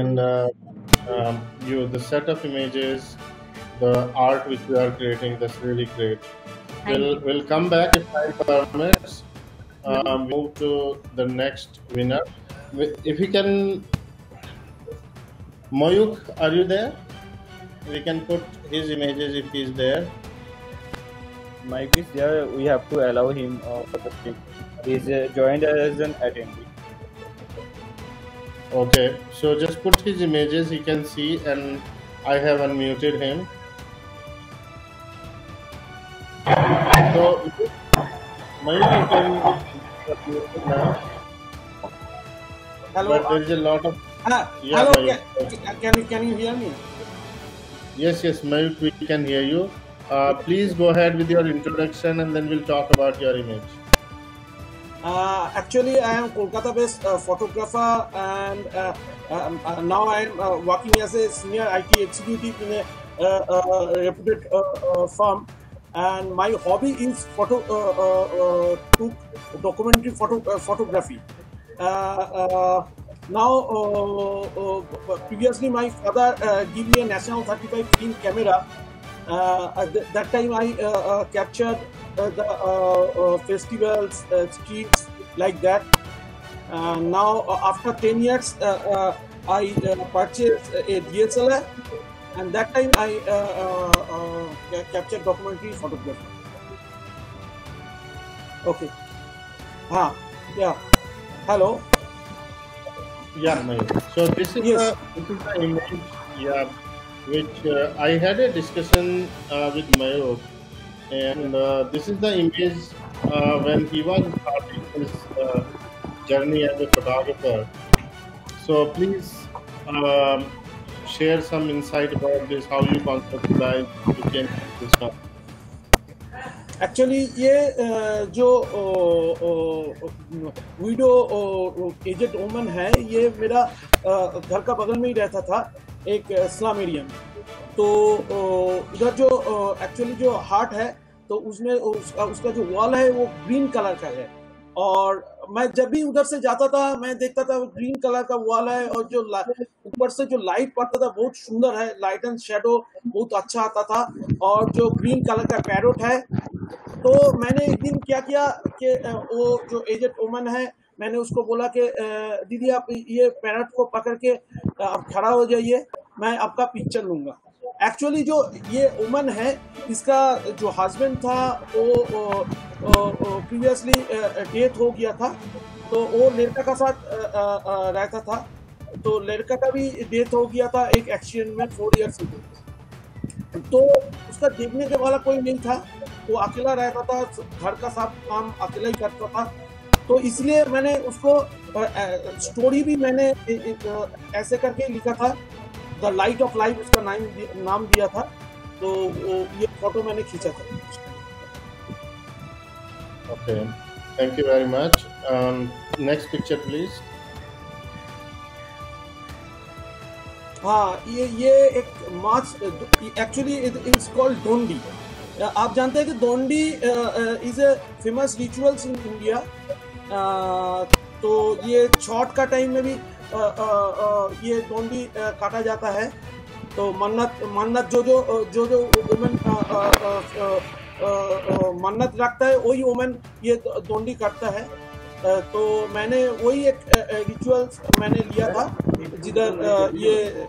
and the set of images, the art which we are creating, that's really great. Thank you. We'll come back if time permits. Move to the next winner. If you can, Moyuk, are you there? We can put his images if he's there. Mike is there. We have to allow him for the speak. He's joined as an attendee. Okay, so just put his images, he can see, and I have unmuted him. So, Mayur, you can unmute now. Hello. But there is a lot of. Yeah, hello. Mayur. Can you hear me? Yes, Mayur, we can hear you. Please go ahead with your introduction, and then we'll talk about your image. Actually, I am Kolkata-based photographer, and now I am working as a senior IT executive in a reputed firm. And my hobby is documentary photography. Now, previously, my father gave me a National 35 film camera. At that time, I captured the festivals, streets like that. Now, after 10 years, I purchased a DSLR, and that time I captured documentary photography. Okay. Yeah. Hello. Yeah, Mayur. So this is Yes. the image. Yeah, which I had a discussion with Mayur, and this is the image when he was starting his journey as a photographer. So please share some insight about this, how you conceptualize, you came to this one. Actually ये जो video aged woman है, ये मेरा घर का बगल में ही रहता था, एक स्लम एरिया में। तो इधर जो एक्चुअली जो हार्ट है, तो उसमें उसका जो वॉल है वो ग्रीन कलर का है, और मैं जब भी उधर से जाता था मैं देखता था ग्रीन कलर का वॉल है, और जो ऊपर से जो लाइट पड़ता था बहुत सुंदर है, लाइट एंड शेडो बहुत अच्छा आता था, और जो ग्रीन कलर का पैरोट है। तो मैंने एक दिन क्या किया कि वो जो एजेड वुमन है, मैंने उसको बोला कि दीदी आप ये पैरट को पकड़ के आप खड़ा हो जाइए, मैं आपका पिक्चर लूँगा। एक्चुअली जो ये वुमन है, इसका जो हस्बैंड था वो प्रीवियसली डेथ हो गया था, तो वो लड़का का साथ रहता था, तो लड़का का भी डेथ हो गया था एक एक्सीडेंट में 4 इयर्स अगो। तो उसका देखने के वाला कोई नहीं था, वो अकेला रहता था, घर का सब काम अकेला ही करता था। तो इसलिए मैंने उसको स्टोरी भी मैंने ऐसे करके लिखा था, द लाइट ऑफ लाइफ उसका नाम दिया था। तो ये फोटो मैंने खींचा था। Okay, thank you very much. Next picture, please. हाँ, ये एक मार्च, एक्चुअली इट्स कॉल्ड डोंडी। आप जानते हैं कि Dondi is a famous rituals in India. तो ये छठ का टाइम में भी ये डोंडी काटा जाता है। तो मन्नत जो वुमेन मन्नत रखता है, वही वुमेन ये डोंडी काटता है। तो मैंने वही एक रिचुअल्स मैंने लिया था, जिधर ये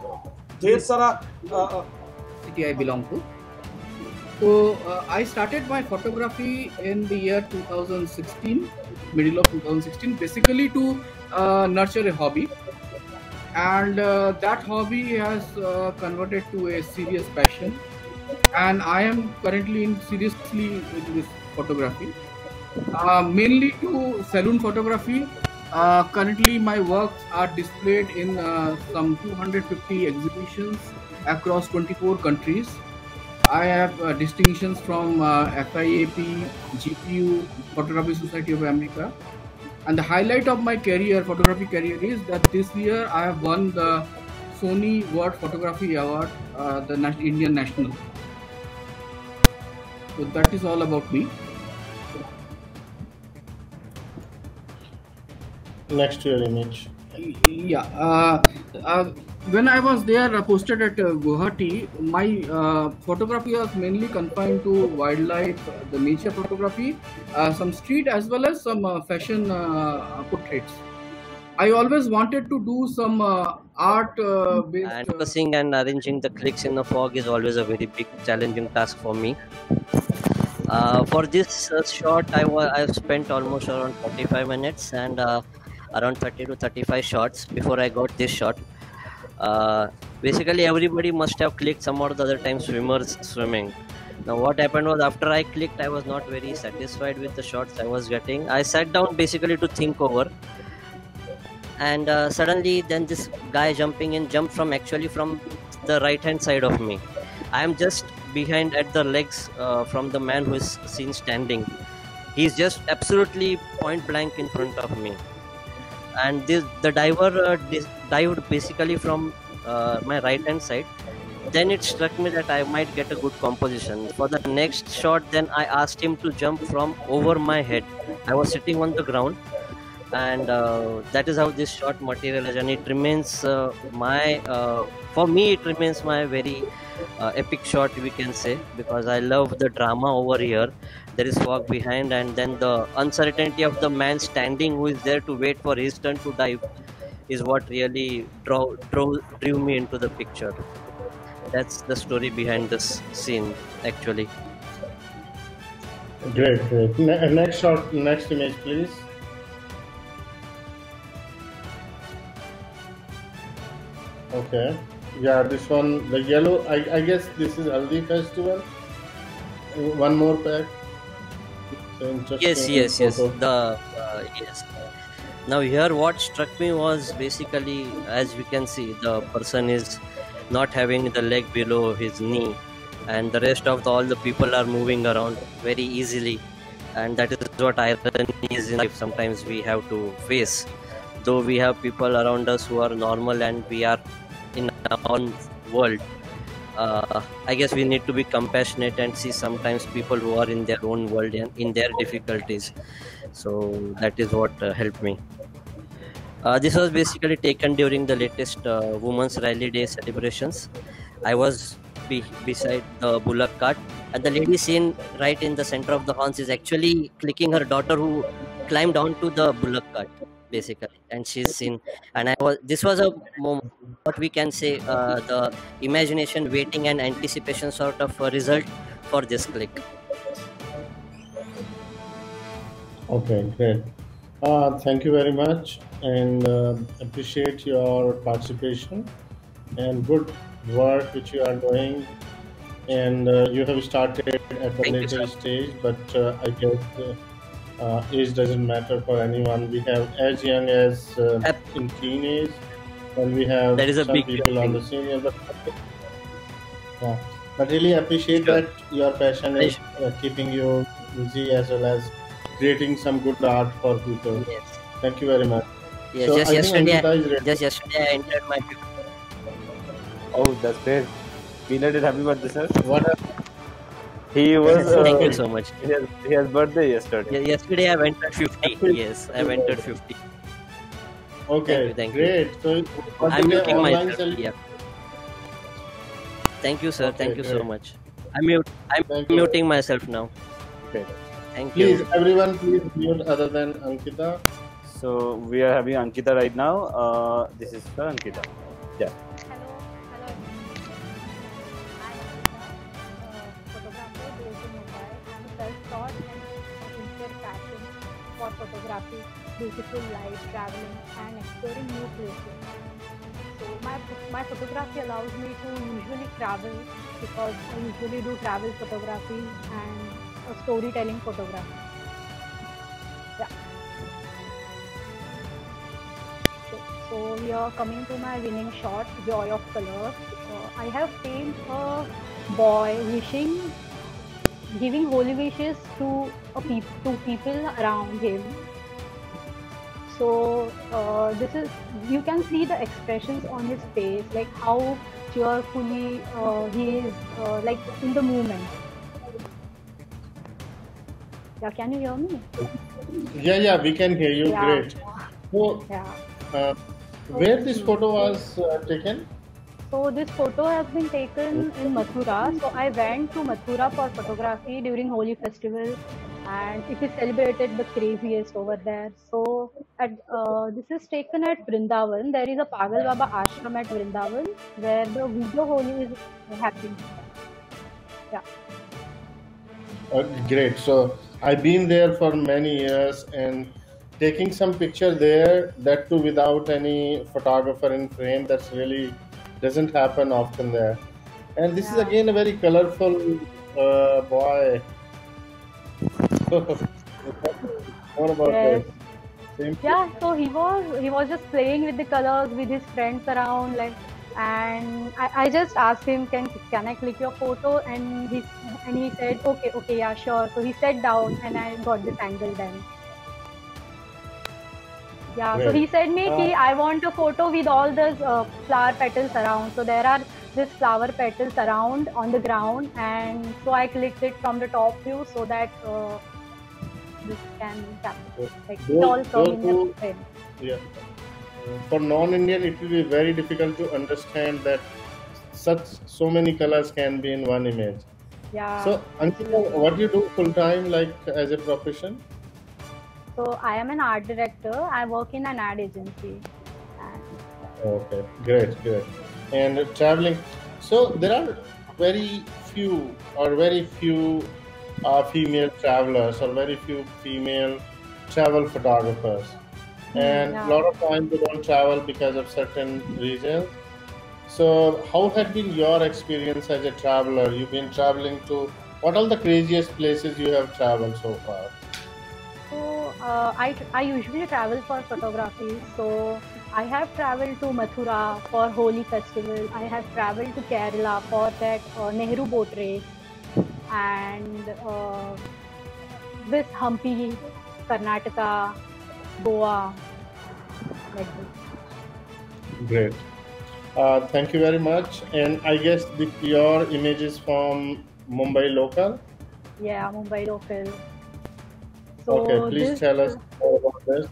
ढेर सारा city I belong to. So I started my photography in the year 2016, middle of 2016, basically to nurture a hobby, and that hobby has converted to a serious passion, and I am currently seriously into this photography, mainly to saloon photography. Currently my works are displayed in some 250 exhibitions across 24 countries. I have distinctions from FIAP, GPU, Photography Society of America. And the highlight of my career, photography career, is that this year I have won the Sony World Photography Award, the Indian National. So that is all about me. Next to your image. Yeah. When I was there posted at Guwahati, my photography was mainly confined to wildlife, the nature photography, some street as well as some fashion portraits. I always wanted to do some art based. And focusing and arranging the clicks in the fog is always a very big challenging task for me. For this shot, I've spent almost around 45 minutes and around 30 to 35 shots before I got this shot. Basically, everybody must have clicked some or the other time swimmers swimming. Now, what happened was after I clicked, I was not very satisfied with the shots I was getting. I sat down basically to think over, and suddenly, then this guy jumped from the right hand side of me. I am just behind at the legs from the man who is seen standing. He's just absolutely point blank in front of me, and the diver dived basically from my right hand side. Then it struck me that I might get a good composition for the next shot. Then I asked him to jump from over my head. I was sitting on the ground, and that is how this shot materialized, and it remains for me it remains my very epic shot, we can say, because I love the drama over here. There is fog behind, and then the uncertainty of the man standing who is there to wait for his turn to dive is what really drew me into the picture. That's the story behind this scene, actually. Great, great. Next shot, next image, please. Okay. Yeah, this one, the yellow, I guess this is Haldi Festival. One more pack. So Yes. Yes. Now here, what struck me was basically, as we can see, the person is not having the leg below his knee, and the rest of all the people are moving around very easily, and that is what irony is in life. Sometimes we have to face, though we have people around us who are normal, and we are in our own world. I guess we need to be compassionate and see sometimes people who are in their own world and in their difficulties. So that is what helped me. This was basically taken during the latest Women's Rally Day celebrations. I was beside the bullock cart, and the lady seen right in the center of the horns is actually clicking her daughter who climbed onto the bullock cart, basically, and she's seen. And this was a moment, what we can say, the imagination, waiting, and anticipation sort of a result for this click. Okay, great. Thank you very much, and appreciate your participation and good work which you are doing. And you have started at a Thank you, later sir. stage, but I guess age doesn't matter for anyone. We have as young as in teenage, and we have That is a some big people on the thing. senior. But really appreciate Sure. that your passion is keeping you busy as well as creating some good art for people. Yes. Thank you very much. Yes. So Just I think yesterday, Ankita is ready. just yesterday, I entered my. Oh, that's great. Belated happy birthday, sir. What? He was. Thank you so much. He has birthday yesterday. Yesterday, I entered 50. Yes, I entered 50. Okay, Thank you. great. So what I'm is the muting online myself. celebration? Yeah. Thank you, sir. Okay, Thank you so great. much. I'm Thank you. muting myself now. Okay. Thank Please, you. everyone, please mute other than Ankita. So we are having Ankita right now. This is for Ankita. Yeah. Hello, I'm a photographer based in Mumbai. I'm a self-taught and sincere passion for photography, beautiful light, traveling, and exploring new places. So my photography allows me to usually travel because I usually do travel photography and storytelling photography. Yeah. So here coming to my winning shot, Joy of Color. I have framed a boy giving holy wishes to people around him. So this is, you can see the expressions on his face, like how cheerfully he is, like in the moment. Yeah, can you hear me? Yeah, we can hear you. Yeah. Great. So, Yeah. Where this Okay. photo was taken? So this photo has been taken in Mathura. So I went to Mathura for photography during Holi festival, and it is celebrated the craziest over there. So this is taken at Vrindavan. There is a Pagal Baba ashram at Vrindavan where the video Holi is happening. Yeah. Great. So I've been there for many years and taking some picture there, that too without any photographer in frame. That's really doesn't happen often there. And this is Yeah. again a very colorful boy. What about Yes. this? Same. Yeah, so he was just playing with the colors with his friends around, like, and I just asked him, can I click your photo? And he said, okay, yeah, sure. So he sat down and I got this angle then. Yeah, so Great. he said me, ki, I want a photo with all those flower petals around. So there are these flower petals around on the ground, and so I clicked it from the top view so that this can capture, like, it all Those come in the who, frame. yeah. For non-Indian, it will be very difficult to understand that so many colors can be in one image. Yeah. So, Ankita, what do you do full time, like as a profession? So I am an art director. I work in an ad agency. And Okay, great. And traveling. So there are very few female travelers or very few female travel photographers, and a yeah. lot of times they don't travel because of certain reasons. So how had been your experience as a traveler? You've been traveling to what are the craziest places you have traveled so far? So I usually travel for photography. So I have traveled to Mathura for Holi festival. I have traveled to Kerala for that Nehru boat race, and this Hampi, Karnataka, Goa, like this. Great. Thank you very much. And I guess your images from Mumbai local. Yeah, Mumbai local. Okay, So please this. tell us more about this.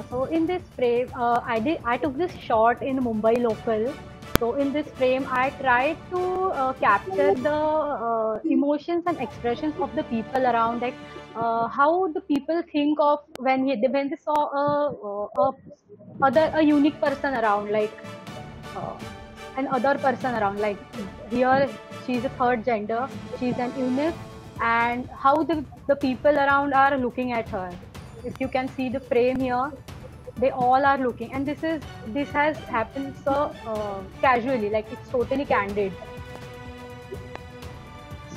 So in this frame, I took this shot in Mumbai local. So in this frame, I tried to capture the emotions and expressions of the people around, like how the people think of when they saw a unique person around, like uh, an other person around, like here she's a third gender, she's an illness, and how the people around are looking at her. If you can see the frame here, they all are looking, and this has happened so casually, like it's totally candid.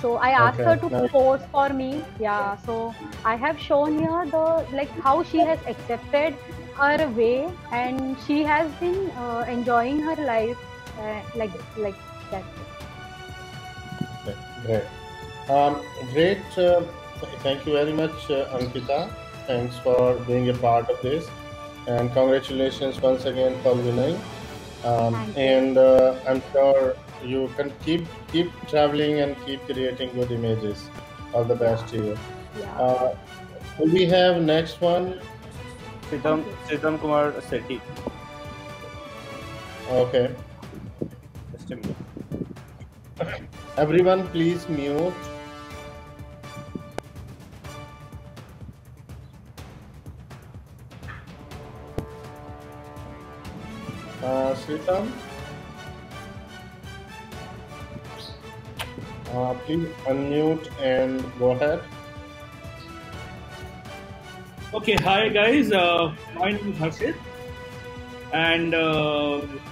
So I asked her Okay, to nice. pose for me. Yeah, so I have shown here the, like, how she has accepted her way, and she has been enjoying her life like that. Okay, great. Great. Thank you very much, Ankita. Thanks for being a part of this, and congratulations once again for winning. Thank you. And I'm sure you can keep traveling and keep creating good images. All the best to you. Yeah. We have next one. Siddham Kumar Sethi. Okay. Just a minute. Everyone, please mute. Sritam, please unmute and go ahead. Okay, hi guys. My name is Harshit, and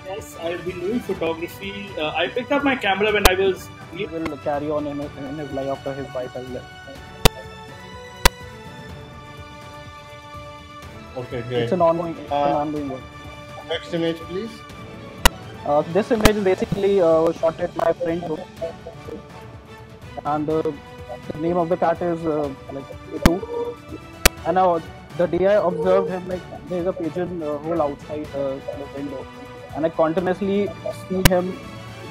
yes, I've been doing photography. I picked up my camera when I was. He will carry on in his life after his wife has left. Okay, great. It's an ongoing work. Next image, please. This image basically was shot at my friend's home, and the name of the cat is like Itu. And the day I observed him, like there is a pigeon hole outside the window, and I continuously see him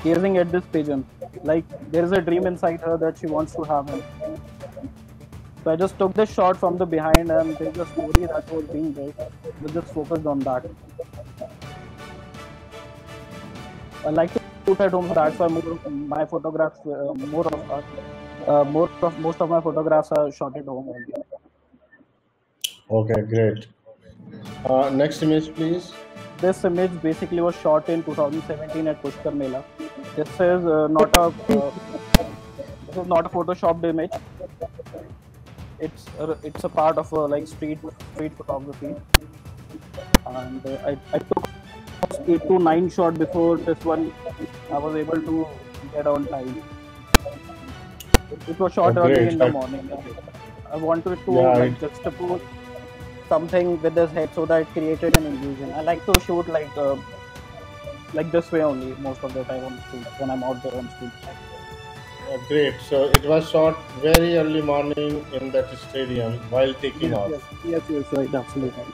gazing at this pigeon. Like there is a dream inside her that she wants to have him. So I just took this shot from the behind, and there's a story that was being built. We just focused on that. I like to shoot at home. That's why my photographs, most of my photographs are shot at home only. Okay, great. Next image, please. This image basically was shot in 2017 at Pushkar Mela. This is this is not a photoshopped image. It's a part of like street photography, and I took 8 to 9 shots before this one. I was able to get on time. It was shot early Great. in the morning. I wanted to Yeah, like juxtapose something with his head so that it created an illusion. I like to shoot like this way only most of the time on street when I'm out there on street. Great. So it was shot very early morning in that stadium while taking off. Yes, right, absolutely.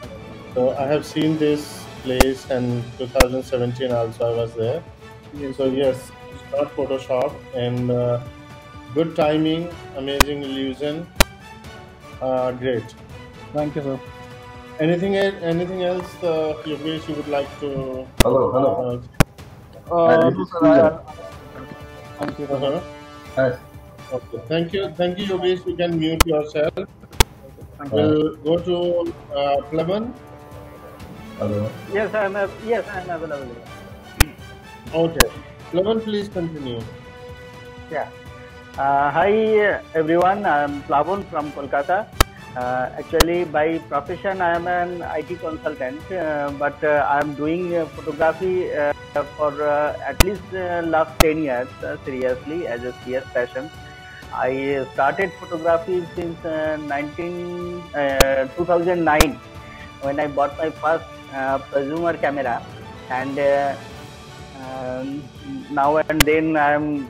So I have seen this place, and 2017 also I was there. Yes, So yes, it's not Photoshop, and good timing, amazing illusion. Great. thank you, sir. Anything else, Yogesh, you would like to? Hello. No, sir, thank you. Uh-huh. Yes. Okay. Thank you, Yogesh. You can mute yourself. Thank We'll go to Pleban. Hello. Yes, I'm available. Okay. Pleban, please continue. Yeah. Hi everyone, I am Plavon from Kolkata. Actually, by profession, I am an IT consultant, but I am doing photography for at least last 10 years, seriously, as a serious passion. I started photography since 2009 when I bought my first prosumer camera, and now and then I am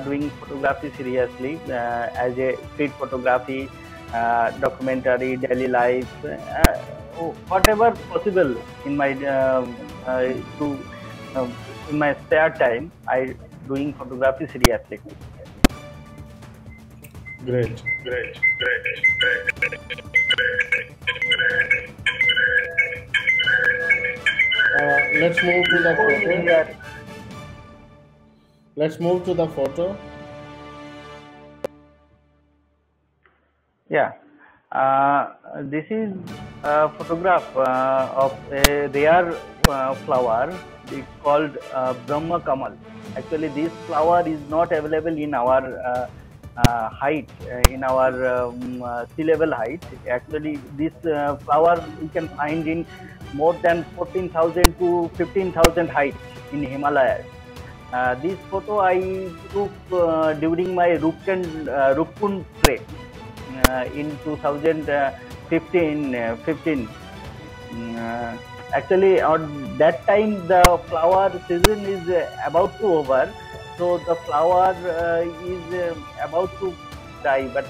doing photography seriously as a street photography, documentary, daily life, whatever possible in my in my spare time. I doing photography seriously. Great. Let's move to the photo. Let's move to the photo. Yeah, this is a photograph of a rare flower. It's called Brahma Kamal. Actually, this flower is not available in our height, in our sea level height. Actually, this flower you can find in more than 14,000 to 15,000 height in Himalayas. This photo I took during my Rupkund trek in 2015. Actually, on that time the flower season is about to over, so the flower is about to die. But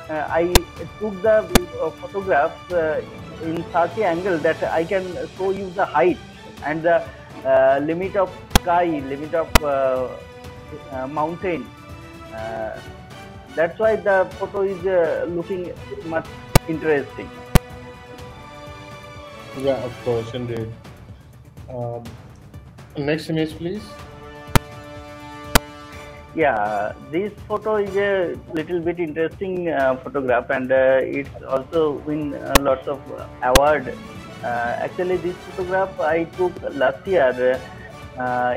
I took the photographs in such an angle that I can show you the height and the limit of sky, limit of mountain. That's why the photo is looking much interesting. Yeah, of course, indeed. Next image, please. Yeah, this photo is a little bit interesting photograph, and it's also win lots of award. Actually, this photograph I took last year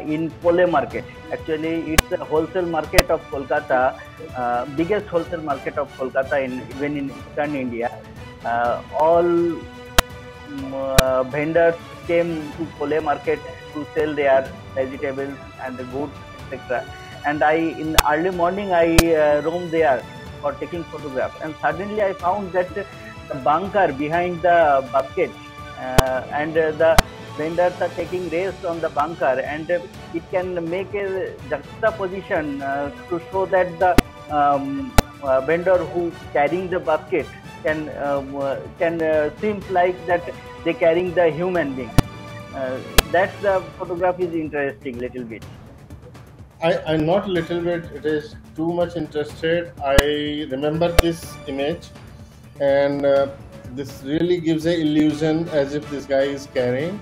in Pole Market. Actually, it's a wholesale market of Kolkata, biggest wholesale market of Kolkata, even in Eastern India. All vendors came to Pole Market to sell their vegetables and the goods, etc. And in early morning I roamed there for taking photographs, and suddenly I found that the bunker behind the basket and the vendors are taking rest on the bunker, and it can make a juxtaposition to show that the vendor who carrying the basket can seem like that they carrying the human being. That's the photograph is interesting little bit. I'm not little bit, it is too much interested. I remember this image, and this really gives a illusion as if this guy is carrying.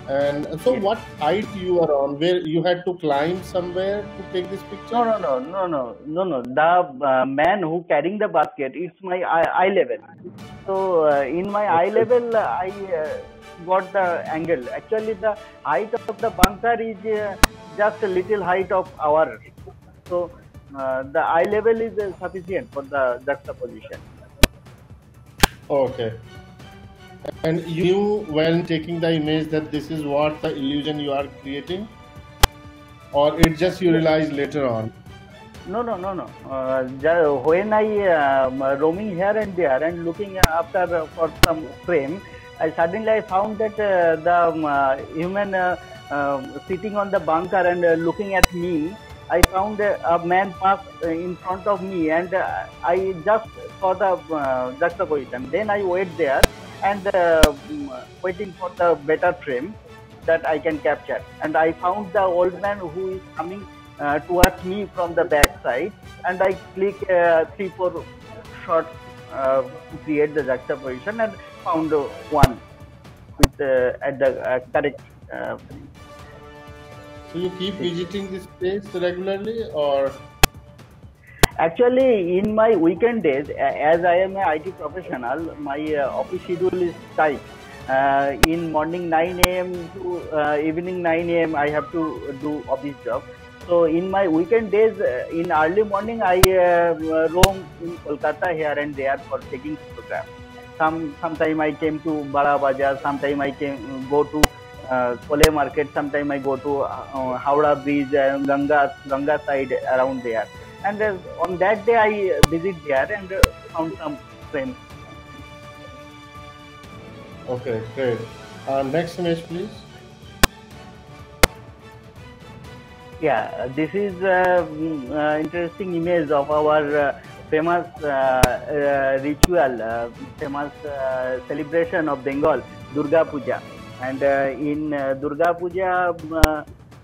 And so, Yes. what height you are on? Where you had to climb somewhere to take this picture? No. The man who carrying the basket, it's my eye level. So in my eye Okay. level, I got the angle. Actually, the height of the bunker is just a little height of ours. So the eye level is sufficient for the juxtaposition. Okay. And you knew when taking the image that this is what the illusion you are creating, or it just you Yes. realize later on? No. When I roaming here and there and looking after for some frame, I suddenly found that the human sitting on the bunker and looking at me. I found a man pass in front of me, and I just saw the juxtaposition. Then I wait there and waiting for the better frame that I can capture. And I found the old man who is coming towards me from the back side, and I click 3-4 shots to create the juxtaposition and found one with at the correct. So you keep visiting this place regularly, or? Actually, in my weekend days, as I am a IT professional, my office schedule is tight. In morning 9 a.m. to evening 9 a.m. I have to do office job. So in my weekend days, in early morning, I roam in Kolkata here and there for taking photographs. Sometime I came to Bada Bazaar, sometime I go to Kole Market, sometime I go to Howrah Bridge, Ganga side around there. And on that day I visit there and found some friends. Okay, great. Next image, please. Yeah, this is interesting image of our famous ritual, famous celebration of Bengal, Durga Puja. And in Durga Puja,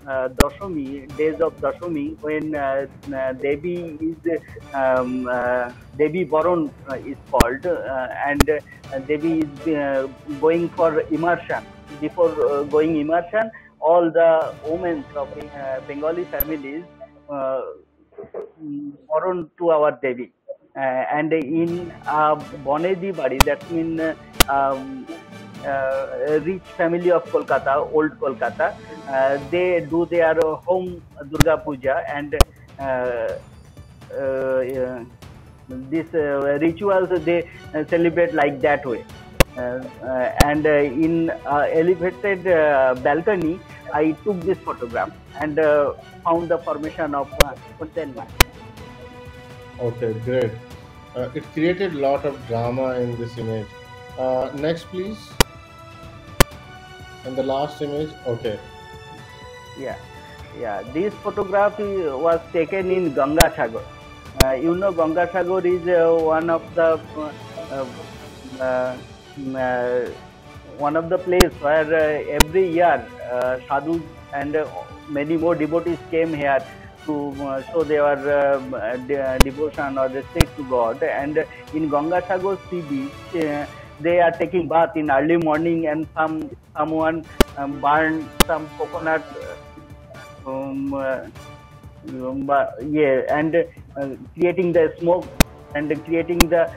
Dashami, days of Dashami, when Devi is Devi Varan is called, and Devi is going for immersion. Before going immersion, all the women of Bengali families Varan to our Devi. And in Bonedi Bari, that means rich family of Kolkata, old Kolkata, they do their home Durga Puja, and this rituals they celebrate like that way. And in elevated balcony, I took this photograph and found the formation of Kuntelman. Okay, great. It created a lot of drama in this image. Next, please. And the last image. Okay. Yeah. This photograph was taken in Ganga Sagar. You know, Ganga Sagar is one of the place where every year sadhus and many more devotees came here to show their devotion or respect to God. And in Ganga Sagar sea beach, they are taking bath in early morning, and someone burned some coconut. And creating the smoke and creating the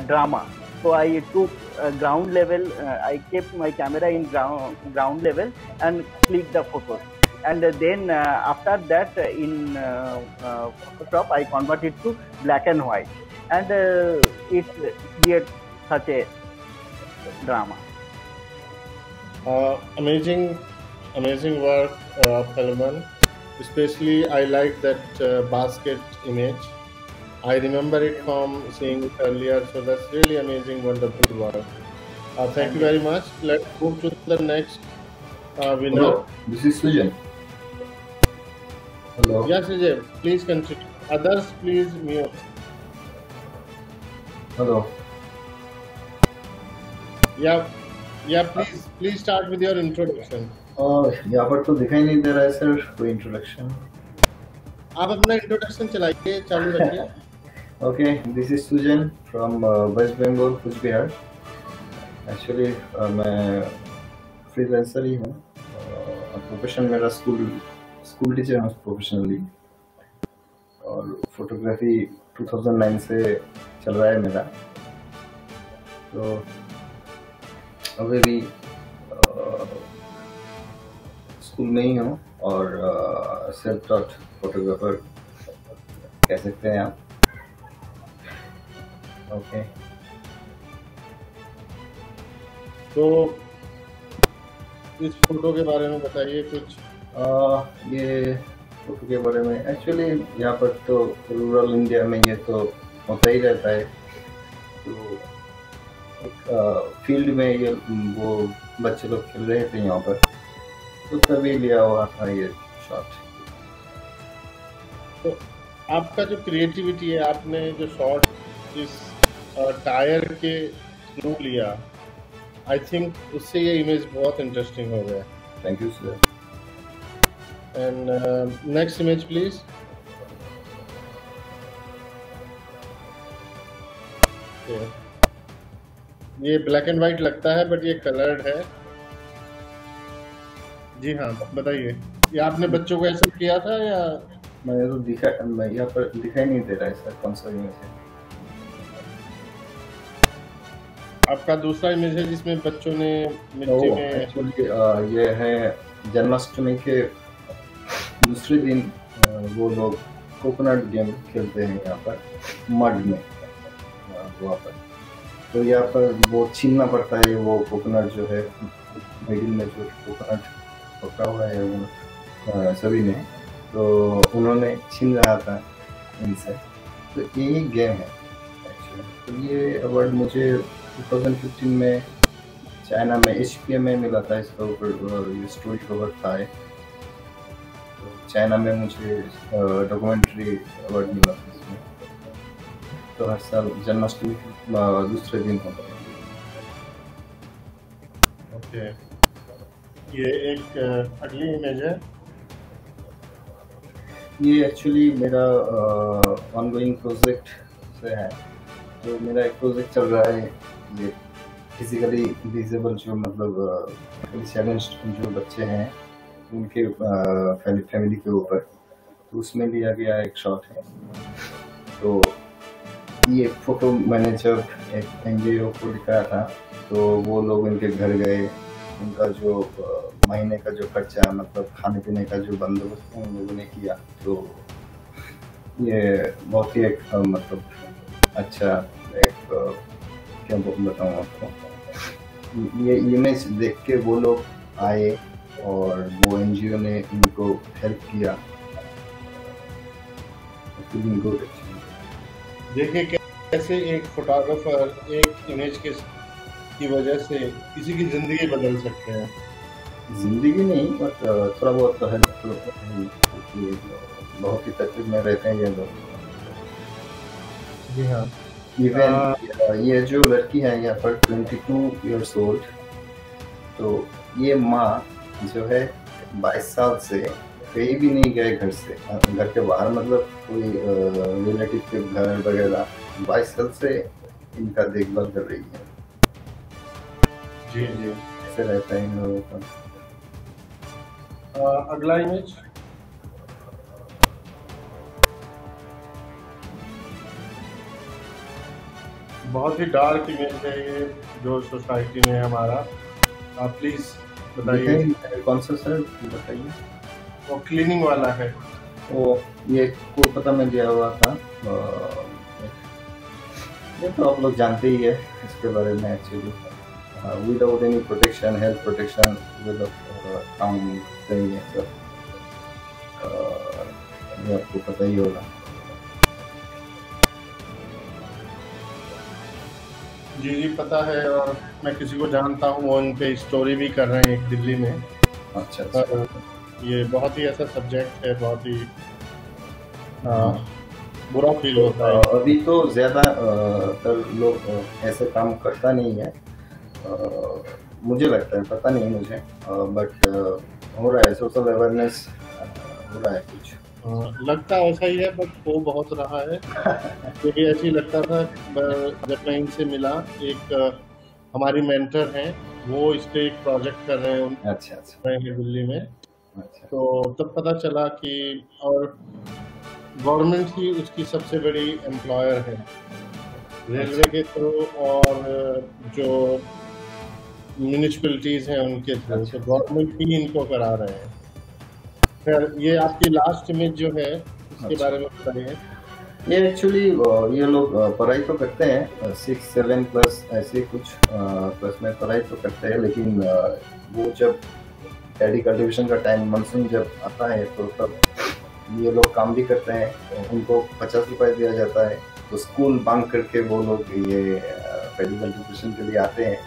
drama. So I took ground level. I kept my camera in ground level and clicked the photos. And then after that, in Photoshop, I converted to black and white, and it creates such a drama. Amazing work, Pelman. Especially, I like that basket image. I remember it from seeing it earlier, so that's really amazing, wonderful work. Thank you very much. Let's move to the next winner. Hello, this is Sujan. Hello. Yes, Vijay, please continue. Others, please mute. Hello. Yeah, please start with your introduction. यहाँ पर तो दिखाई नहीं दे रहा है sir कोई introduction. आप अपना इंट्रोडक्शन चलाइए, चालू रखिए. Okay, this is Sujan from West Bengal, Kuch Bihar. Actually मैं फ्रीलांसर ही हूँ प्रोफेशन मेरा स्कूल टीचर हूँ प्रोफेशनली, और फोटोग्राफी 2009 से चल रहा है मेरा। तो अभी भी स्कूल में ही हूँ और सेल्फ टॉट फोटोग्राफर कह सकते हैं आप। ओके, तो इस फोटो के बारे में बताइए कुछ। ये फोटो के बारे में एक्चुअली यहाँ पर तो रूरल इंडिया में ये तो होता ही रहता है। तो एक फील्ड में ये वो बच्चे लोग खेल रहे थे यहाँ पर, तो तभी लिया हुआ था ये शॉट। तो आपका जो क्रिएटिविटी है, आपने जो शॉट इस टायर के थ्रू लिया, आई थिंक उससे ये इमेज बहुत इंटरेस्टिंग हो गया। Thank you sir. And next image please. ये ब्लैक एंड वाइट लगता है बट ये कलर्ड है। जी हाँ, बताइए, ये आपने बच्चों को ऐसा किया था या? मैंने तो यहाँ पर दिखाई नहीं दे रहा है सर कौन सा इमेज है। आपका दूसरा इमेज है जिसमें बच्चों ने मिट्टी में एक्चुअली ये है जन्माष्टमी के दूसरे दिन वो लोग कोकोनट गेम खेलते हैं यहाँ पर मड में वहाँ पर। तो यहाँ पर वो छीनना पड़ता है, वो कोकोनट जो है मिडिल में जो कोकोनट पकड़ा हुआ है वो सभी ने, तो उन्होंने छीन रहा था इनसे। तो यही गेम है एक्चुअली। तो ये अवार्ड मुझे 2015 में चाइना में HPM में मिला था। इसका ऊपर ये स्टोरी कवर था। तो चाइना में मुझे डॉक्यूमेंट्री अवार्ड मिला था इसमें। तो हर साल जन्माष्टमी दूसरे दिन होता है। ओके, ये एक अगली इमेज है। ये एक्चुअली मेरा ऑनगोइंग प्रोजेक्ट से है। तो मेरा एक प्रोजेक्ट चल रहा है, ये फिजिकली डिसेबल जो मतलब चैलेंज्ड जो बच्चे हैं उनके फैमिली के ऊपर। तो उसमें लिया गया एक शॉट है। तो ये फोटो मैंने जब एक NGO को दिखाया था, तो वो लोग उनके घर गए, उनका जो महीने का जो खर्चा मतलब खाने पीने का जो बंदोबस्त उन लोगों ने किया। तो ये बहुत ही एक मतलब अच्छा एक क्या बताऊँ आपको, ये इमेज देख के वो लोग आए और वो NGO ने उनको हेल्प किया। Feeling good. देखिए कैसे एक फोटोग्राफर एक इमेज की वजह से किसी की जिंदगी बदल सकते हैं। जिंदगी नहीं बट थोड़ा बहुत तो हेल्प, बहुत ही तकलीफ में रहते हैं ये लोग। जी हाँ। इवन ये जो लड़की है यहाँ पर 22 इयर्स ओल्ड, तो ये माँ जो है 22 साल से कहीं भी नहीं गए घर से, घर के बाहर मतलब कोई रिलेटिव के घर वगैरह, 22 साल से इनका देखभाल कर रही है। जी जी, ऐसे रहता है इन लोगों का। अगला इमेज। बहुत ही डार्क इमेज है ये जो सोसाइटी में है हमारा। आप प्लीज बताइए कौन सा सर बताइए। वो क्लीनिंग वाला है। वो ये कोलकाता में दिया हुआ था। ये तो आप लोग जानते ही है इसके बारे में। Actually without any protection, health protection without काम सही है सर, ये आपको पता ही होगा। जी जी पता है, और मैं किसी को जानता हूँ, वो उन पे स्टोरी भी कर रहे हैं एक दिल्ली में। अच्छा पर ये बहुत ही ऐसा सब्जेक्ट है, बहुत ही बुरा फील होता है। अभी तो ज़्यादा लोग ऐसे काम करता नहीं है, मुझे लगता है, पता नहीं मुझे, बट हो रहा है, सोशल अवेयरनेस हो रहा है कुछ। लगता ऐसा ही है बट वो बहुत रहा है। मुझे ऐसे ही लगता था जब मैं इनसे मिला। एक हमारी मेंटर हैं, वो इस पे एक प्रोजेक्ट कर रहे हैं। अच्छा दिल्ली में। अच्छा तो तब पता चला कि और गवर्नमेंट ही उसकी सबसे बड़ी एम्प्लॉयर है रेलवे के थ्रू और जो म्यूनिसिपैलिटीज हैं उनके थ्रू, अच्छा तो गवर्नमेंट ही इनको करा रहे हैं। खैर, ये आपकी लास्ट इमेज जो है इसके अच्छा बारे में बताइए। ये एक्चुअली ये लोग पढ़ाई तो करते हैं 6-7 प्लस ऐसे कुछ प्लस में पढ़ाई तो करते हैं, लेकिन वो जब पैडी कल्टीवेशन का टाइम मानसून जब आता है तो तब ये लोग काम भी करते हैं। उनको 50 रुपये दिया जाता है, तो स्कूल बंक करके वो लोग ये पैडी कल्टीवेशन के लिए आते हैं।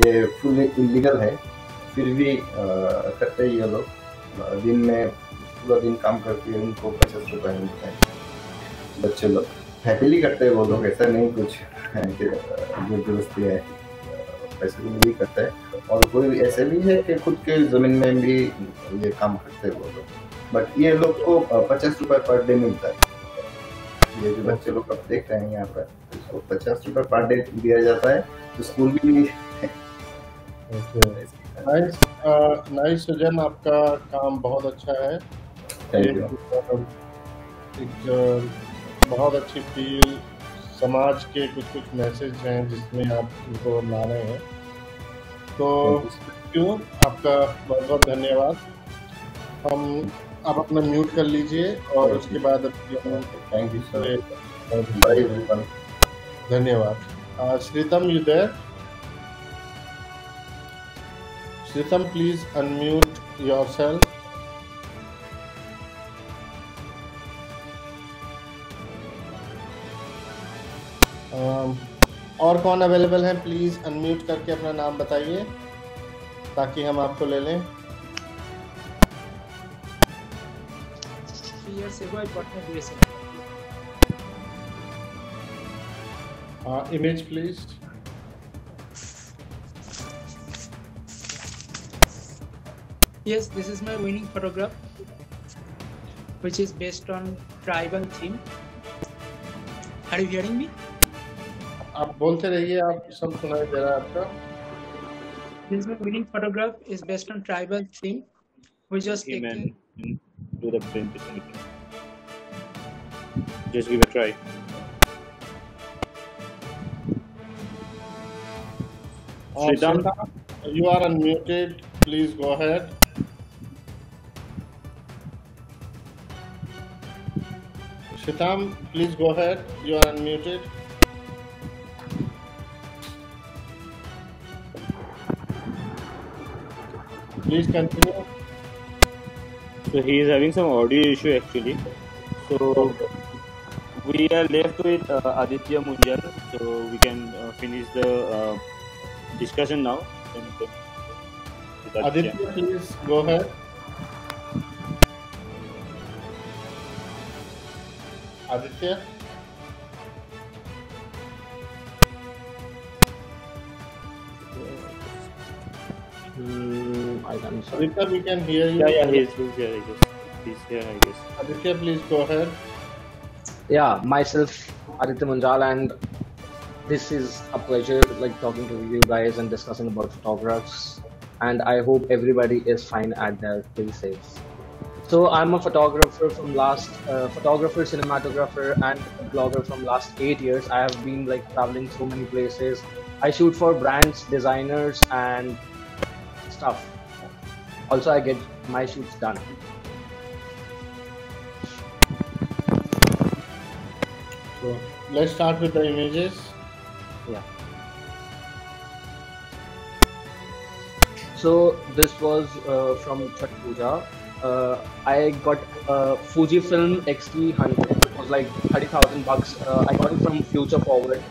ये फुल इलीगल है, फिर भी करते हैं ये लोग। दिन में पूरा दिन काम करके उनको 50 रुपये मिलते हैं। बच्चे लोग हैप्पीली करते हैं वो लोग, ऐसा नहीं कुछ है कि जबरदस्ती है, पैसे के लिए करते हैं। और कोई ऐसे भी है कि खुद के ज़मीन में भी ये काम करते हैं वो लोग, बट ये लोग को 50 रुपये पर डे मिलता है। ये जो बच्चे लोग अब देख रहे हैं यहाँ पर, इसको 50 रुपये पर डे दिया जाता है, तो स्कूल भी नाइस सुजन, आपका काम बहुत अच्छा है। Thank you. एक बहुत अच्छी फील, समाज के कुछ कुछ मैसेज हैं जिसमें आप इनको ला रहे हैं, तो क्यों आपका बहुत बहुत धन्यवाद। हम आप अपना म्यूट कर लीजिए और उसके बाद थैंक यू सर, धन्यवाद। Shritam, you there? Shritam, please unmute yourself. और कौन अवेलेबल है? प्लीज अनम्यूट करके अपना नाम बताइए ताकि हम आपको ले लें। Image please. Yes, this is my winning photograph, which is based on tribal theme. Are you hearing me? आप बोलते रहिए, आप सब सुनाई दे रहा है आपका। This is my winning photograph is based on tribal theme. We just taking. Do the presentation. Just give a try. Sridham, you are unmuted. Please go ahead. Shitam, please go ahead. You are unmuted. Please continue. So he is having some audio issue actually. So we are left with Aditya Munjal. So we can finish the discussion now. Aditya, please go ahead. Aditya? I can say. Aditya, we can hear you. Yeah, he's here, I guess. He's here, I guess. Aditya, please go ahead. Yeah, myself, Aditya Munjal, and this is a pleasure like talking to you guys and discussing about photographs. And I hope everybody is fine at their places. So I'm a photographer from photographer, cinematographer, and blogger from last 8 years. I have been like traveling so many places. I shoot for brands, designers, and stuff. Also, I get my shoots done. So let's start with the images. Yeah. So this was from Chhat Puja. I got Fujifilm X300. It was like 30,000 bucks. I got it from Future Forward.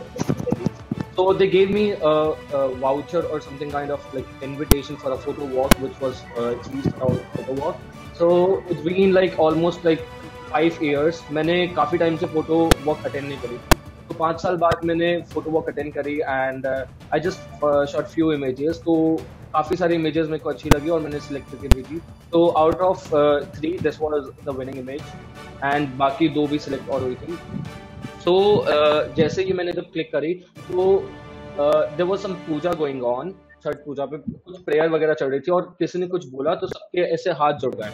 So they gave me a voucher or something kind of like invitation for a photo walk, which was 3-star photo walk. So it's been like almost like 5 years. मैंने काफी time से photo walk attend नहीं करी, तो 5 साल बाद मैंने photo walk attend करी and I just shot few images. तो काफी सारी इमेजेस मेरे को अच्छी लगी और मैंने सिलेक्ट करके भेजी. तो out of 3 this was the winning image and बाकी 2 भी सिलेक्ट और हुई थी. सो जैसे ही मैंने जब क्लिक करी तो there was some puja going on Chhath puja पे कुछ प्रेयर वगैरह चल रही थी और किसी ने कुछ बोला तो सबके ऐसे हाथ जुड़ गए.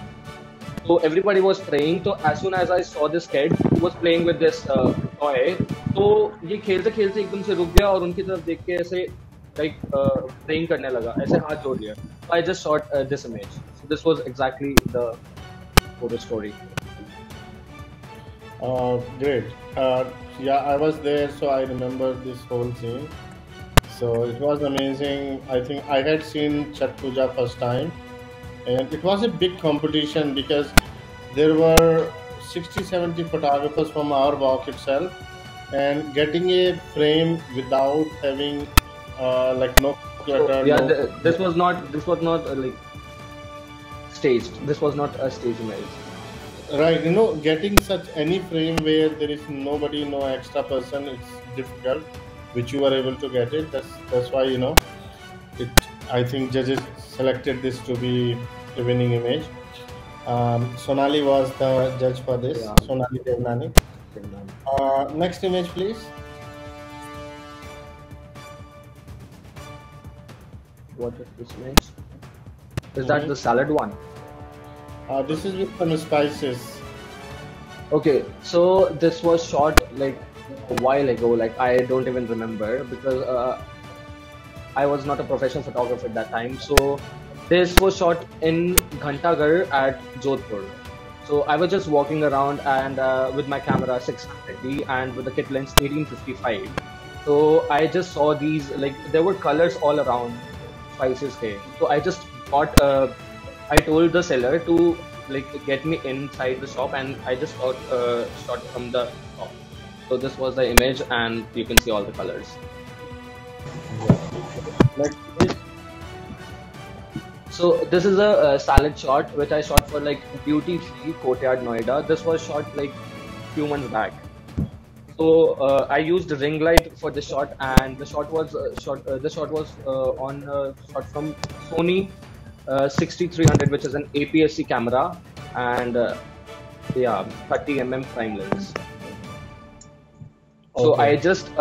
So everybody was praying. So as soon as I saw this kid who was playing with this toy, तो ये खेलते खेलते एकदम से रुक गया और उनकी तरफ देख के ऐसे like praying करने लगा, ऐसे हाथ जोड़ लिया. So I just shot this image. So this was exactly the photo story. Great. Yeah, I was there, so I remember this whole scene. So it was amazing. I think I had seen Chhat Puja first time, and it was a big competition because there were 60-70 photographers from our walk itself, and getting a frame without having like no clutter. Yeah, No, this was not like staged. This was not a stage image. right, getting such any frame where there is nobody, no extra person, it's difficult. Which you were able to get it. That's why it. I think judges selected this to be a winning image. Sonali was the judge for this. Yeah. Sonali Devnani. Next image, please. What is this image? Is that the salad one? This is with some spices. Okay, so this was shot like a while ago. Like I don't even remember because I was not a professional photographer at that time. So this was shot in Ghantaghar at Jodhpur. So I was just walking around and with my camera 600D and with the kit lens 1855. So I just saw these, like there were colors all around spices here. So I just got I told the seller to like get me inside the shop and I just got shot from the top. So this was the image and you can see all the colors. Next, please. So this is a salad shot which I shot for like Beauty Free Courtyard Noida. This was shot like few months back. So I used ring light for the shot and the shot was shot from Sony 6300, which is an APS-C camera, and yeah, 30mm prime lens. So Okay. I just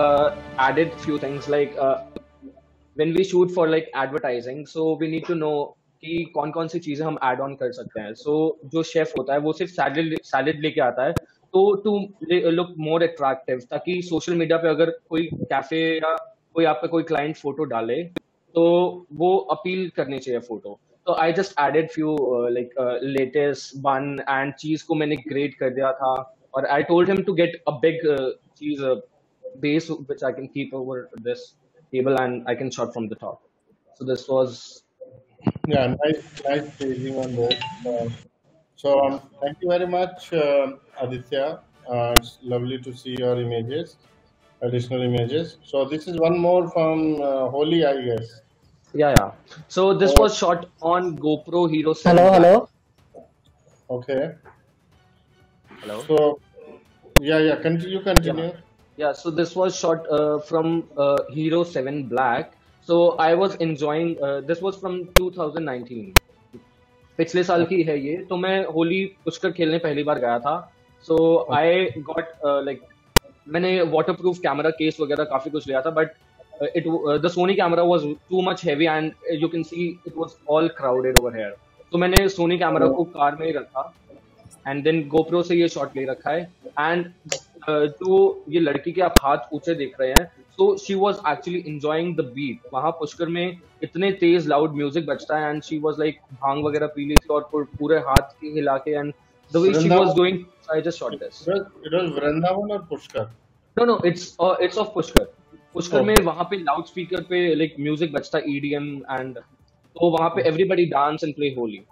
added few things like when we shoot for like advertising, so we need to know कि कौन कौन सी चीजें हम add on कर सकते हैं. So जो chef होता है वो सिर्फ सैलेड लेके आता है तो टू लुक मोर अट्रैक्टिव, ताकि सोशल मीडिया पे अगर कोई कैफे या कोई आपका कोई क्लाइंट फोटो डाले तो वो अपील करनी चाहिए फोटो. तो I just added few like lettuce bun and cheese को मैंने ग्रेट कर दिया था और I told him to get a big cheese base which I can keep over this table and I can shot from the top. So this was Yeah, nice staging on this. Thank you very much, Aditya. It's lovely to see your images, additional images. So this is one more from Holi, I guess. yeah. So this So, was shot on GoPro Hero 7 Hello, Black. hello. okay. Hello. So, yeah. Continue. Yeah, so this was shot from Hero 7 Black. So I was enjoying. This was from 2019. पिछले साल की है ये. तो मैं होली पुष्कर खेलने पहली बार गया था. So I got like मैंने waterproof camera case वगैरह काफी कुछ लिया था, but the Sony camera was too much heavy and you can see it was all crowded over here. तो मैंने Sony camera को कार में ही रखा एंड देन GoPro से ये शॉट ले रखा है. एंड जो ये लड़की के आप हाथ ऊंचे देख रहे हैं, so she was actually enjoying the beat. वहां पुष्कर में इतने तेज लाउड म्यूजिक बजता है एंड शी वाज लाइक भांग वगैरह पी ली थी और पूरे हाथ के हिला के and the way she was Vrindavan. Doing. I just shot this. It was Vrindavan or Pushkar? No it's of Pushkar. Pushkar में Okay. वहां पे लाउड स्पीकर पे लाइक म्यूजिक बजता है EDM एंड तो वहां पे everybody dance and play Holi.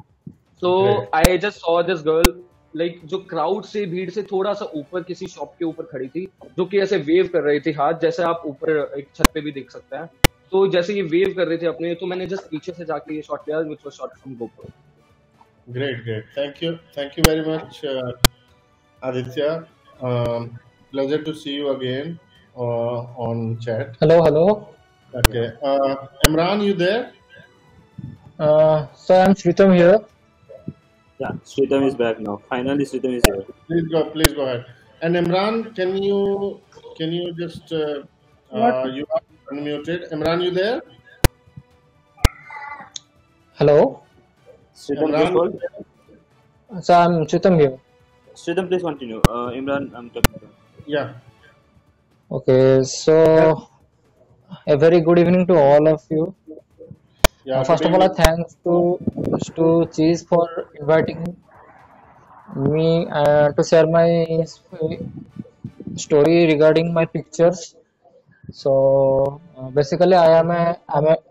So Great. I just saw this girl like जो क्राउड से भीड़ से थोड़ा सा ऊपर किसी शॉप के ऊपर खड़ी थी, जो कि ऐसे वेव कर रही थी हाथ, जैसे आप ऊपर एक छत पे भी देख सकते हैं. तो जैसे ये वेव कर रहे थे अपने, तो मैंने जस्ट पीछे से जाके ये शॉट लिया which was shot from GoPro. Great. Thank you very much, Aditya. Pleasure to see you again on chat. Hello. Okay. Imran, you there? So I'm Shritam here. Yeah, Sritam is back now. Finally, Sritam is here. Please go ahead. And Imran, can you just What? you are unmuted. Imran, you there? Hello, Sridham, please Imran, hold. so I'm Chitam here. Sridham, please continue. Imran, I'm talking to him. yeah, Okay, so a very good evening to all of you. yeah. Good First of all, I evening. thanks to Cheese for inviting me to share my story regarding my pictures. So basically, I'm a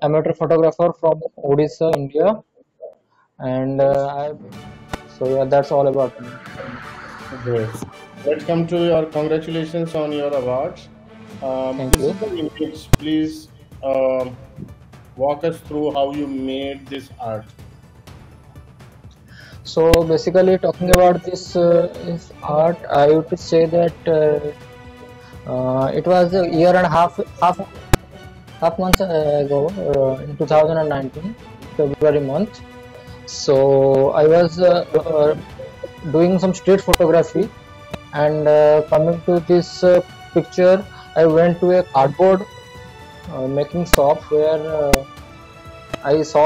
amateur photographer from Odisha, India, and so yeah, that's all about me. Great. Let's come to your congratulations on your awards. Thank This you. is the image. Please walk us through how you made this art. So basically, talking about this art, I would say that it was a year and a half months ago in 2019 February month. So I was doing some street photography, and coming to this picture, I went to a cardboard making shop where I saw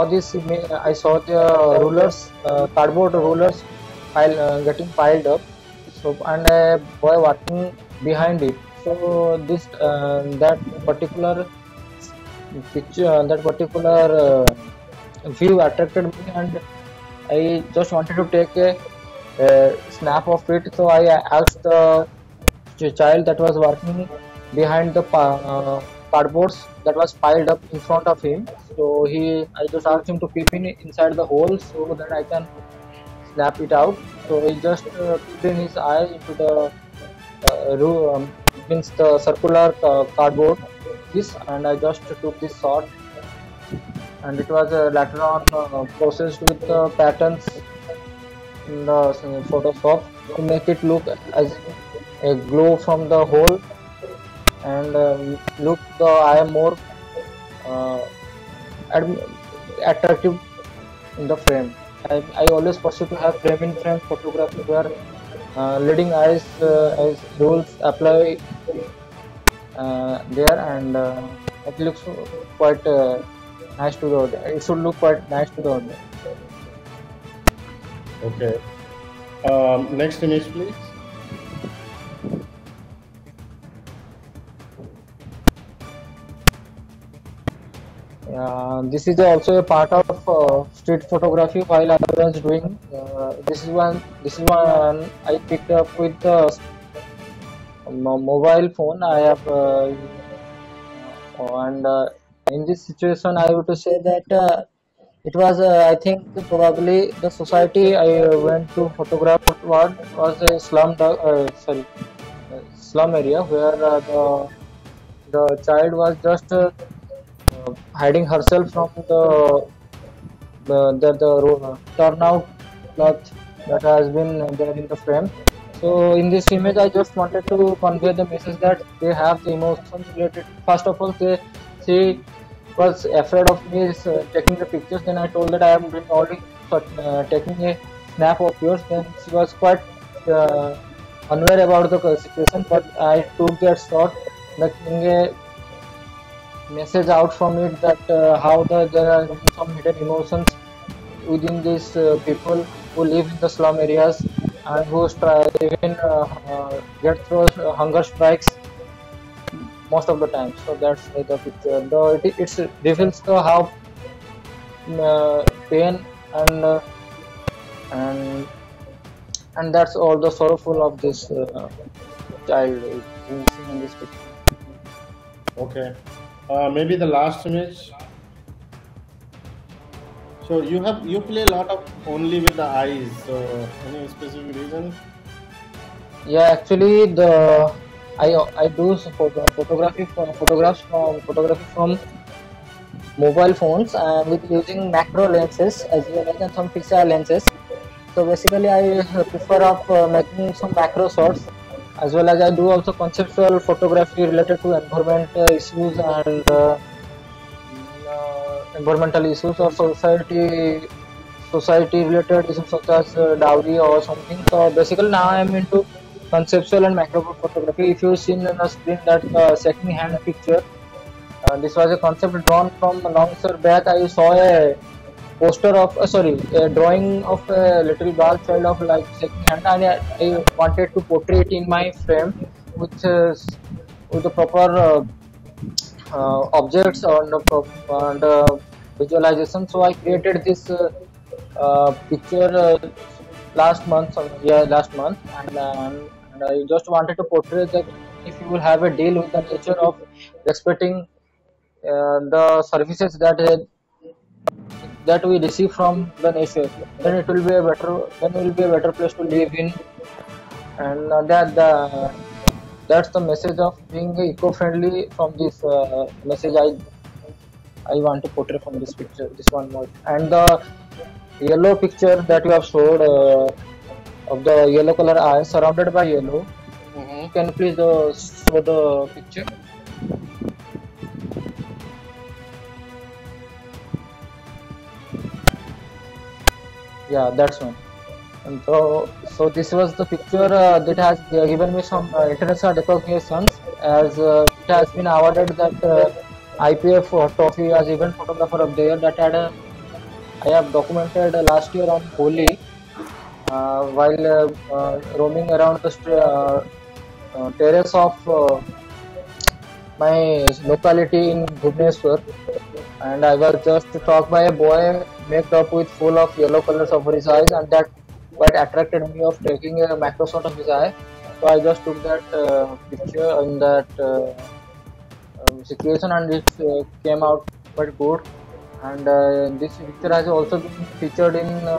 I saw the rulers, cardboard rulers, getting piled up. So and a boy walking behind it. So this that particular picture, that particular view attracted me, and I just wanted to take a snap of it. So I asked the child that was working behind the cardboards that was piled up in front of him. So I just asked him to keep inside the hole so that I can snap it out. So he just put in his eye into the means the circular cardboard this, and I just took this shot, and it was later on processed with the patterns in the Photoshop to make it look as a glow from the hole, and look the eye more uh, attractive in the frame. I always pursue to have frame in frame photography where leading eyes as rules apply there, and it looks quite nice to the audience. It should look quite nice to the audience. Okay. Next image, please. This is also a part of street photography while I was doing. This is one. This is one I picked up with the mobile phone. I have, and in this situation, I would to say that it was. I think probably the society I went to photograph was a slum area where the child was just hiding herself from the turnout cloth that has been there in the frame. So in this image, I just wanted to convey the message that they have the emotions related. First of all, she was afraid of me taking the pictures. Then I told that I am doing only taking a snap of yours. Then she was quite unaware about the situation, but I took that shot, making a message out from it that how there are some hidden emotions within these people who live in the slum areas and who even get through hunger strikes most of the time. So that's the picture. It reveals how pain and and that's all the sorrowful of this child is seen in this picture. Okay. Maybe the last image. So you play a lot of only with the eyes. So any specific reason? Yeah, actually, I do photography from mobile phones with using macro lenses as well as some fixed lenses. So basically, I prefer of making some macro shots, as well as I do also conceptual photography related to environment issues and environmental issues or society related issues such as dowry or something. So basically now I am into conceptual and macro photography. If you've seen on the screen that second hand picture, this was a concept drawn from a long year back. I saw a poster of a drawing of a little girl child of like shaking hand, and I wanted to portray it in my frame with with the proper objects and visualization. So I created this picture last month, last month, and I just wanted to portray that if you will have a deal with the nature of respecting the services that we receive from the nature, then it will be a better place to live in, and that's the message of being eco-friendly from this message I want to portray from this picture, this one more. And the yellow picture that you have showed of the yellow color eye surrounded by yellow. Can you please show the picture? Yeah, that's one. And so this was the picture that has given me some international recognitions, as it has been awarded that IPF trophy as event photographer of the year. That I have documented last year on Holi while roaming around the terrace of my locality in Bhubaneswar, and I was just struck by a boy made up with full of yellow colors over his eyes, and that quite attracted me of taking a macro shot of his eye. So I just took that picture in that situation, and it came out quite good. And this picture has also been featured in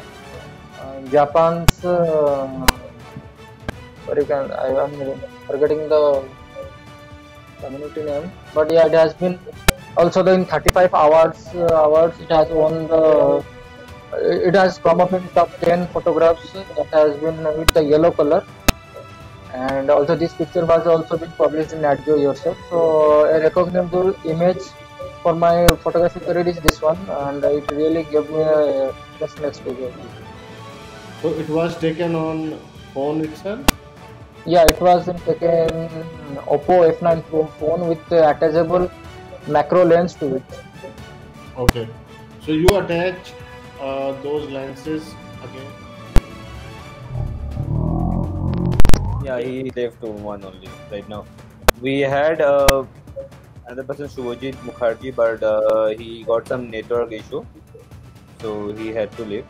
Japan's I am forgetting the community name, but yeah, it has been also in 35 awards. It has won the. It has come up in top 10 photographs that has been with the yellow color, and also this picture was also been published in Nat Geo yourself. So a recognizable image for my photography career is this one, and it really gave me a personal exposure. So it was taken on phone itself? Yeah, it was taken Oppo F9 Pro phone with attachable macro lens to it. Okay, so you attach those lenses again? Yeah, he left one only right now. We had another person, Shubhajit Mukherjee, but he got some network issue, so he had to leave.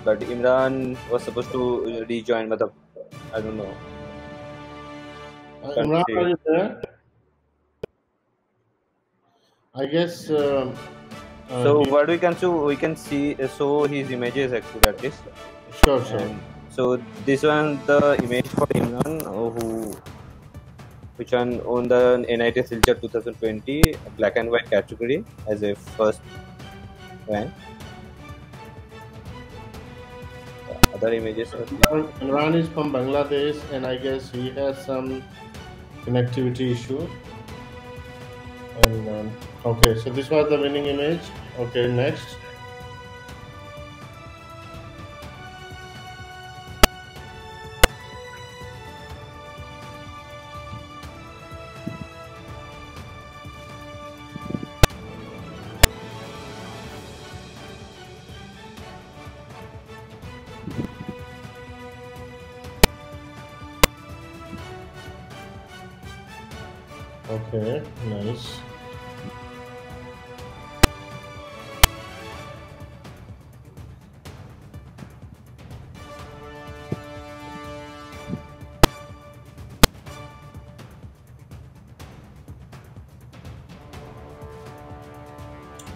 But Imran was supposed to rejoin, but I don't know. Imran, are you there? I guess. So what we can do, we can see show his images actually at least. Sure. And so this one, the image for Imran, which one on the NIT Silchar 2020 black and white category as a first rank. Other images. Imran is from Bangladesh, and I guess he has some connectivity issue. And okay, so this was the winning image. Okay, next. Okay, nice.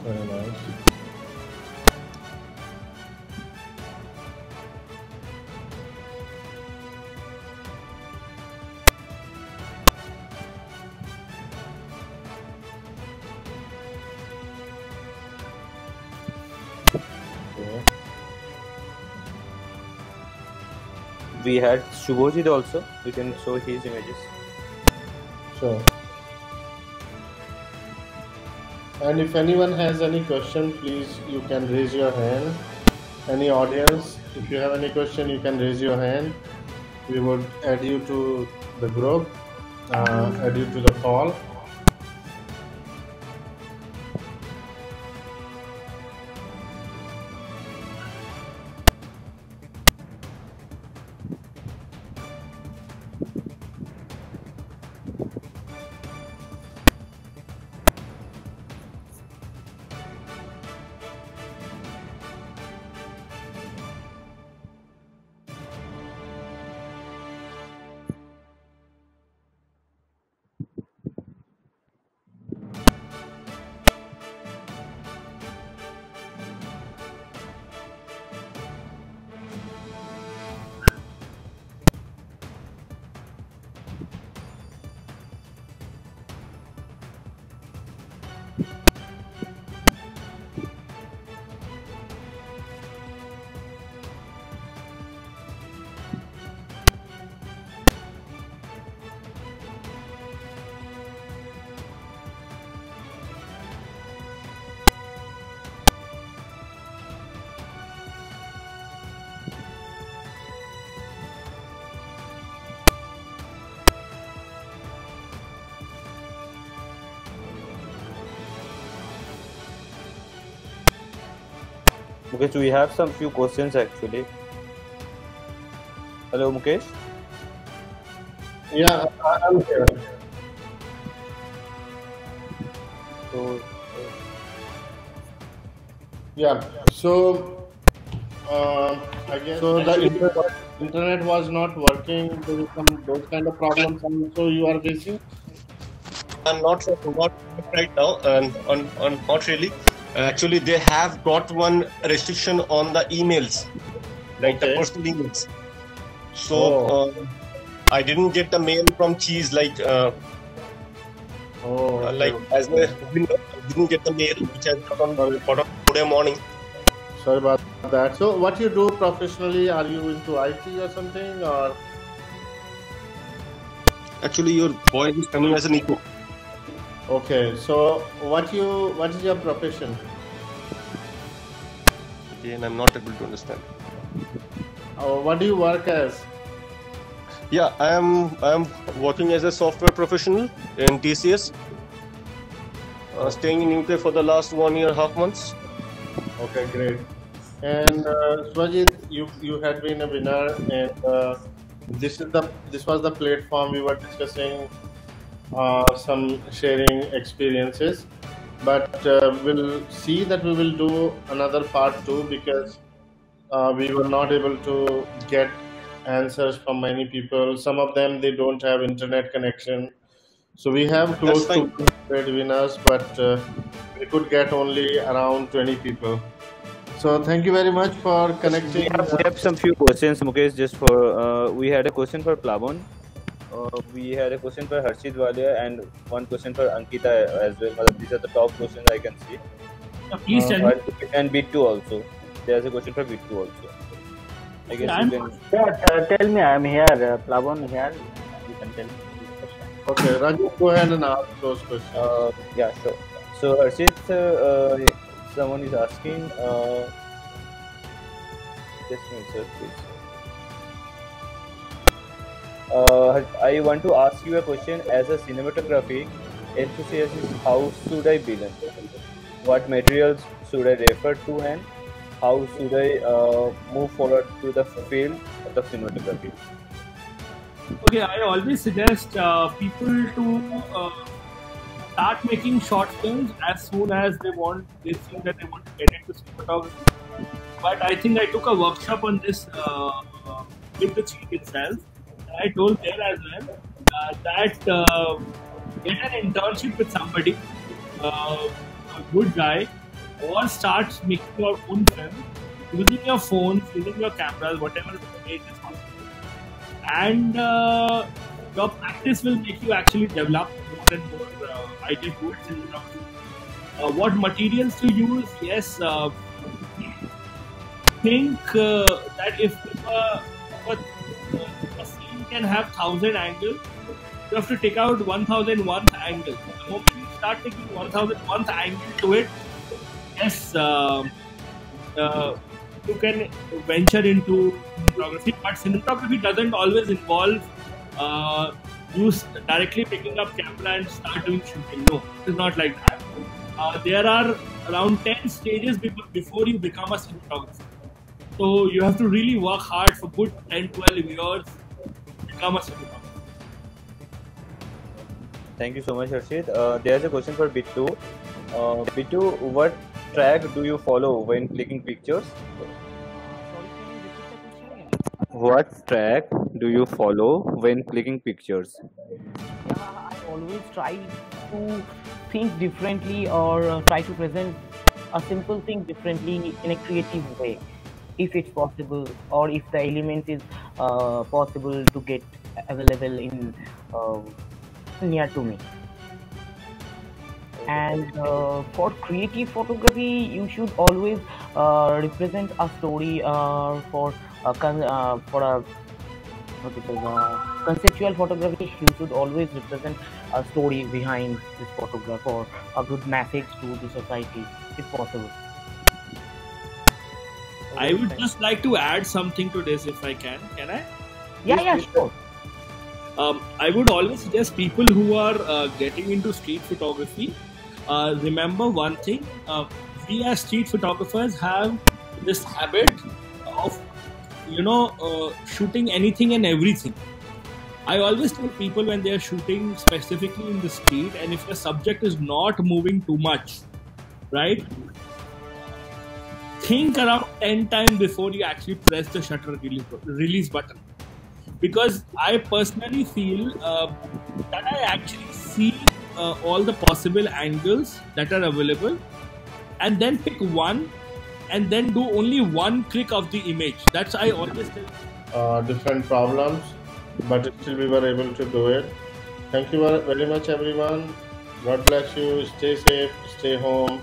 Very nice. We had Shubhajit also. We can show his images. Sure. And if anyone has any question, please you can raise your hand. Any audience, if you have any question, you can raise your hand. We would add you to the group, add you to the call. Okay, so we have some few questions actually. Hello, Mukesh. Yeah, I'm here. So, Yeah. So, I guess so. The internet was not working. There is some those kind of problems also you are facing. I'm not right now, not really. Actually, they have got one restriction on the emails, like the personal emails. So I didn't get the mail from Cheese, like as a winner, I didn't get the mail which I got on today morning. Sorry about that. So, what you do professionally? Are you into IT or something, or? Actually, your voice is coming as an echo. Okay, so what is your profession? Again, I'm not able to understand. What do you work as? Yeah, I am working as a software professional in TCS. Staying in UK for the last 1.5 months. Okay, great. And Swajit, you had been a winner, and this was the platform we were discussing some sharing experiences. But we'll see that we will do another part 2 because we were not able to get answers from many people. Some of them they don't have internet connection. So we have close to 100 winners, but we could get only around 20 people. So thank you very much for connecting. We have some few questions, Mukesh. Just for we had a question for Plavon. We had a question for Harshit Walia and one question for Ankita as well. These are the top questions I can see. Please tell me. And Bit2 also. There's a question for Bit2 also. I guess you can. Yeah, tell me. I'm here. Plavon here. You can tell me. Okay, Raju, go ahead and ask those questions. Yeah, sure. So Harshit, someone is asking. Just a minute, sir, please. I want to ask you a question. As a cinematography enthusiast, how should I begin? What materials should I refer to, and how should I move forward to the field of cinematography? Okay, I always suggest people to start making short films as soon as they think that they want to get into cinematography. But I think I took a workshop on this with the chief itself. I told there as well that get an internship with somebody, a good guy, or start making your own film using your phones, using your cameras, whatever it is possible. And your practice will make you actually develop more and more ideas towards cinematography. What materials to use? Yes, think that if a scene can have 1,000 angles, you have to take out 1,001th angle. The moment you start taking 1,001th angle to it, yes, you can venture into cinematography. But cinematography doesn't always involve you directly picking up camera and start doing shooting. No, it's not like that. There are around 10 stages before you become a cinematographer. So you have to really work hard for good 10-12 years to become a cinematographer. Thank you so much, Harshit. There's a question for Bit2. Bit2, what track do you follow when clicking pictures? What track do you follow when clicking pictures? I always try to think differently or try to present a simple thing differently in a creative way, if it's possible, or if the element is possible to get available in near to me. And for creative photography, you should always represent a story for a conceptual photography. You should always represent a story behind this photograph or a good message to the society, if possible. I would just like to add something to this if I can. Can I? Yeah, sure. I would always suggest people who are getting into street photography, remember one thing. We as street photographers have this habit of shooting anything and everything. I always tell people when they are shooting specifically in the street, and if the subject is not moving too much, right? Think around 10 times before you actually press the shutter release button. Because I personally feel that I actually see all the possible angles that are available, and then pick one, and then do only one click of the image. That's I always tell. Different problems, but still we were able to do it. Thank you very much, everyone. God bless you. Stay safe, stay home,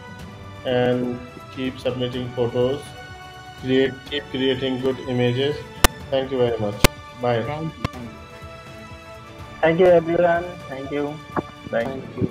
and keep submitting photos. Keep creating good images. Thank you very much. Bye. Thank you, everyone. Thank you. Bye. Thank you.